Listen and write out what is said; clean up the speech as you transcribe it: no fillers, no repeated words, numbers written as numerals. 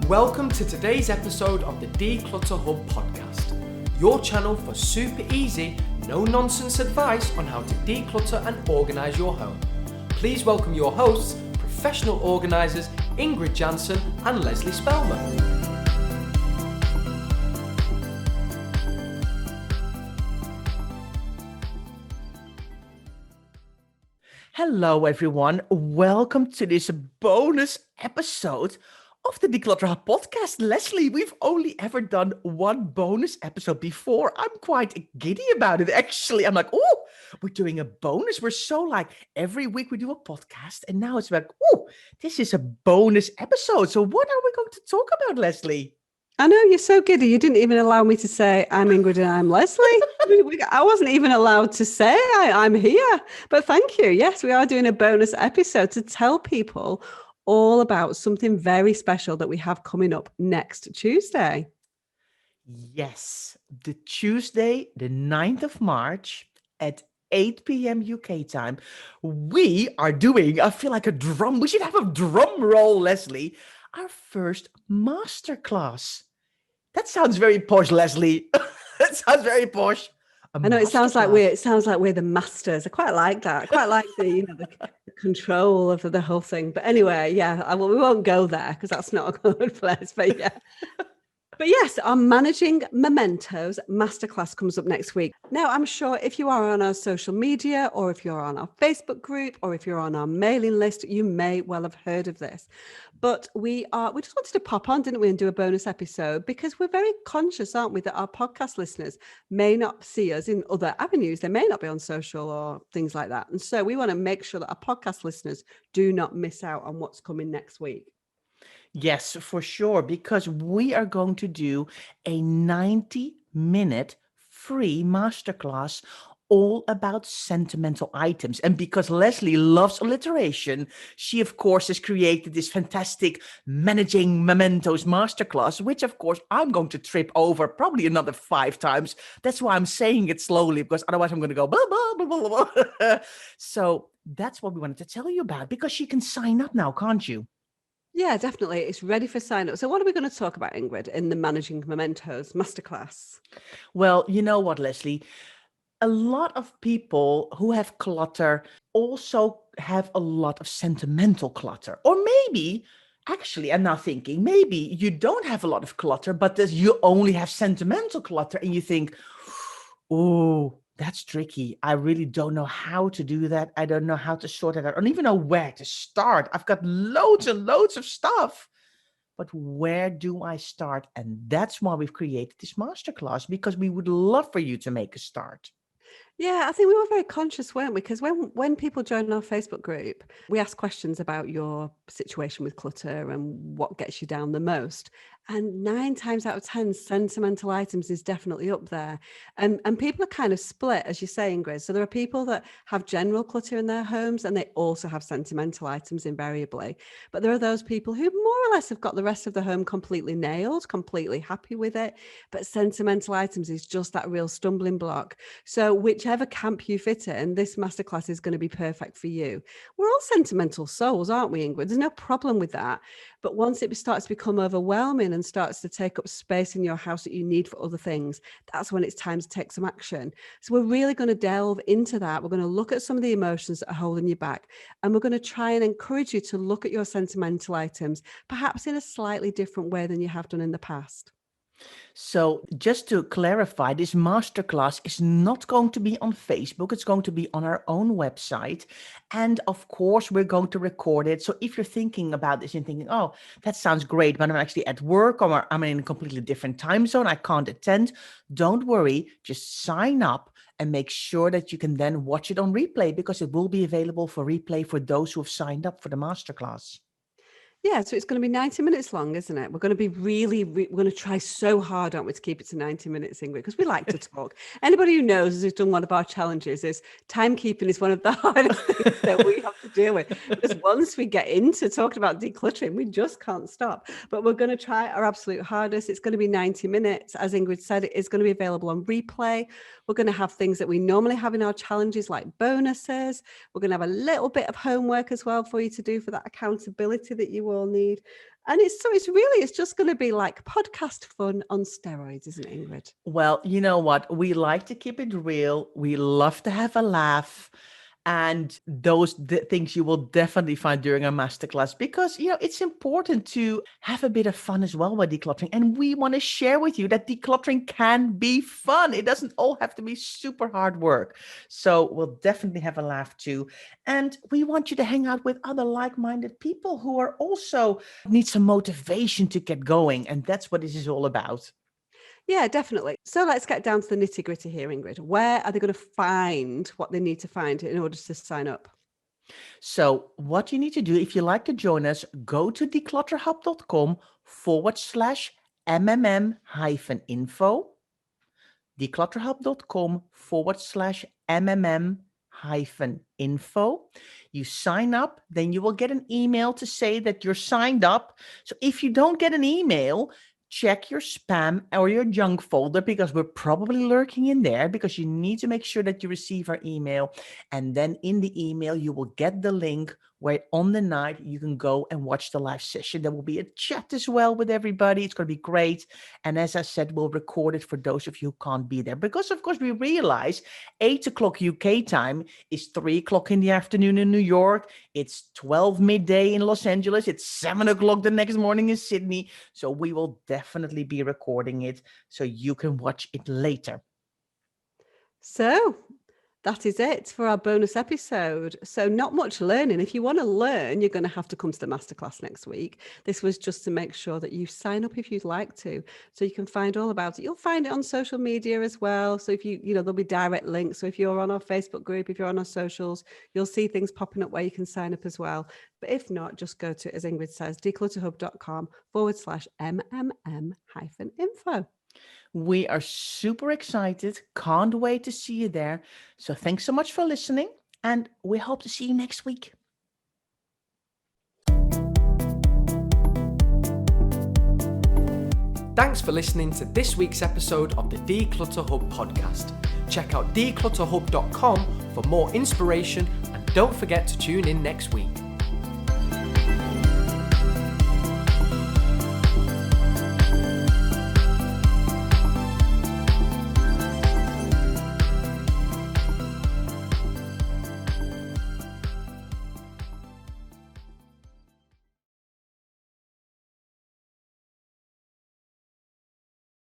Welcome to today's episode of the Declutter Hub podcast, your channel for super easy, no-nonsense advice on how to declutter and organise your home. Please welcome your hosts, professional organisers Ingrid Jansen and Lesley Spellman. Hello everyone, welcome to this bonus episode of the Declutter Hub podcast. Lesley, we've only ever done one bonus episode before. I'm quite giddy about it, actually. I'm like, oh, we're doing a bonus. We're so like, every week we do a podcast, and now it's like, oh, this is a bonus episode. So what are we going to talk about, Lesley? I know, you're so giddy. You didn't even allow me to say, I'm Ingrid and I'm Lesley. I wasn't even allowed to say I'm here. But thank you. Yes, we are doing a bonus episode to tell people all about something very special that we have coming up next Tuesday. Yes, the Tuesday, the 9th of March at 8 p.m. UK time, we are doing, I feel like we should have a drum roll, Lesley, our first masterclass. That sounds very posh, Lesley. That sounds very posh. I know it sounds like we're the masters. I quite like that. I quite like the control of the whole thing. But anyway, yeah, we won't go there because that's not a good place. But yeah. But yes, our Managing Mementos Masterclass comes up next week. Now, I'm sure if you are on our social media, or if you're on our Facebook group, or if you're on our mailing list, you may well have heard of this. But we just wanted to pop on, didn't we, and do a bonus episode, because we're very conscious, aren't we, that our podcast listeners may not see us in other avenues. They may not be on social or things like that. And so we want to make sure that our podcast listeners do not miss out on what's coming next week. Yes, for sure, because we are going to do a 90-minute free masterclass all about sentimental items. And because Lesley loves alliteration, she, of course, has created this fantastic Managing Mementos Masterclass, which, of course, I'm going to trip over probably another 5 times. That's why I'm saying it slowly, because otherwise I'm going to go blah, blah, blah, blah, blah. So that's what we wanted to tell you about, because you can sign up now, can't you? Yeah, definitely. It's ready for sign up. So what are we going to talk about, Ingrid, in the Managing Mementos Masterclass? Well, you know what, Lesley? A lot of people who have clutter also have a lot of sentimental clutter. Or maybe, actually, I'm now thinking, maybe you don't have a lot of clutter, but you only have sentimental clutter, and you think, oh, that's tricky. I really don't know how to do that. I don't know how to sort it out. I don't even know where to start. I've got loads and loads of stuff. But where do I start? And that's why we've created this masterclass, because we would love for you to make a start. Yeah, I think we were very conscious, weren't we? Because when people join our Facebook group, we ask questions about your situation with clutter and what gets you down the most. And 9 times out of 10, sentimental items is definitely up there. And people are kind of split, as you say, Ingrid. So there are people that have general clutter in their homes, and they also have sentimental items invariably. But there are those people who more or less have got the rest of the home completely nailed, completely happy with it. But sentimental items is just that real stumbling block. So whichever camp you fit in, this masterclass is going to be perfect for you. We're all sentimental souls, aren't we, Ingrid? There's no problem with that. But once it starts to become overwhelming and starts to take up space in your house that you need for other things, that's when it's time to take some action. So we're really going to delve into that. We're going to look at some of the emotions that are holding you back. And we're going to try and encourage you to look at your sentimental items, perhaps in a slightly different way than you have done in the past. So just to clarify, this masterclass is not going to be on Facebook. It's going to be on our own website. And of course, we're going to record it. So if you're thinking about this and thinking, oh, that sounds great, but I'm actually at work, or I'm in a completely different time zone, I can't attend. Don't worry, just sign up and make sure that you can then watch it on replay, because it will be available for replay for those who have signed up for the masterclass. Yeah, so it's going to be 90 minutes long, isn't it? We're going to be we're going to try so hard, aren't we, to keep it to 90 minutes, Ingrid, because we like to talk. Anybody who knows who's done one of our challenges is timekeeping is one of the hardest things that we have to deal with. Because once we get into talking about decluttering, we just can't stop. But we're going to try our absolute hardest. It's going to be 90 minutes. As Ingrid said, it is going to be available on replay. We're going to have things that we normally have in our challenges, like bonuses. We're going to have a little bit of homework as well for you to do for that accountability that you all need. And it's just going to be like podcast fun on steroids, isn't it, Ingrid? Well, you know what? We like to keep it real. We love to have a laugh. And those things you will definitely find during our masterclass because, it's important to have a bit of fun as well by decluttering. And we want to share with you that decluttering can be fun. It doesn't all have to be super hard work. So we'll definitely have a laugh too. And we want you to hang out with other like-minded people who are also need some motivation to get going. And that's what this is all about. Yeah, definitely. So let's get down to the nitty gritty here, Ingrid. Where are they going to find what they need to find in order to sign up? So what you need to do, if you like to join us, go to declutterhub.com/MMM-info, declutterhub.com/MMM-info. You sign up, then you will get an email to say that you're signed up. So if you don't get an email, check your spam or your junk folder because we're probably lurking in there because you need to make sure that you receive our email. And then in the email, you will get the link where on the night you can go and watch the live session. There will be a chat as well with everybody. It's going to be great. And as I said, we'll record it for those of you who can't be there because, of course, we realize 8 o'clock UK time is 3 o'clock in the afternoon in New York. It's 12 midday in Los Angeles. It's 7 o'clock the next morning in Sydney. So we will definitely be recording it so you can watch it later. So that is it for our bonus episode. So not much learning. If you want to learn, you're going to have to come to the masterclass next week. This was just to make sure that you sign up if you'd like to, so you can find all about it. You'll find it on social media as well. So if there'll be direct links. So if you're on our Facebook group, if you're on our socials, you'll see things popping up where you can sign up as well. But if not, just go to, as Ingrid says, declutterhub.com/MMM-info. We are super excited. Can't wait to see you there. So thanks so much for listening, and we hope to see you next week. Thanks for listening to this week's episode of the Declutter Hub podcast. Check out declutterhub.com for more inspiration, and don't forget to tune in next week.